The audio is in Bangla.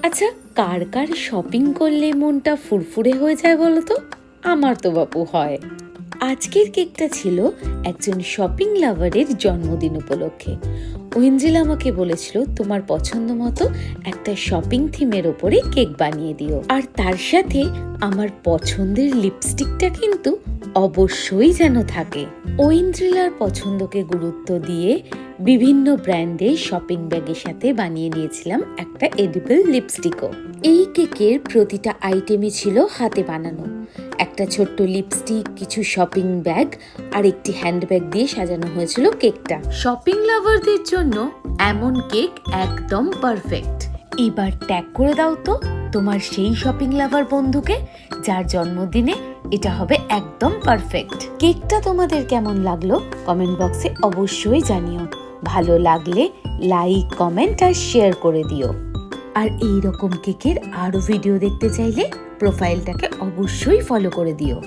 আচ্ছা, কার কার শপিং করলে মনটা ফুরফুরে হয়ে যায় বলো তো? আমার তো বাপু হয়। আজকের কেকটা ছিল একজন শপিং লাভারের জন্মদিন উপলক্ষে। ওয়েঞ্জেল আমাকে বলেছিল তোমার পছন্দ মতো একটা শপিং থিমের ওপরে কেক বানিয়ে দিও, আর তার সাথে আমার পছন্দের লিপস্টিকটা কিন্তু অবশ্যই যেন থাকে। ওয়েঞ্জেলার পছন্দকে গুরুত্ব দিয়ে বিভিন্ন ব্র্যান্ডের শপিং ব্যাগের সাথে বানিয়ে নিয়েছিলাম একটা এডিবল লিপস্টিকও। এই কেকের প্রতিটা আইটেমই ছিল হাতে বানানো। একটা ছোট্ট লিপস্টিক, কিছু শপিং ব্যাগ আর একটি হ্যান্ডব্যাগ দিয়ে সাজানো হয়েছিল কেকটা। শপিং লাভারদের জন্য এমন কেক একদম পারফেক্ট। এবার ট্যাগ করে দাও তো তোমার সেই শপিং লাভার বন্ধুকে, যার জন্মদিনে এটা হবে একদম পারফেক্ট। কেকটা তোমাদের কেমন লাগলো কমেন্ট বক্সে অবশ্যই জানিও। ভালো লাগলে লাইক, কমেন্ট আর শেয়ার করে দিও। আর এই রকম কেকের আরো ভিডিও দেখতে চাইলে প্রোফাইলটাকে অবশ্যই ফলো করে দিও।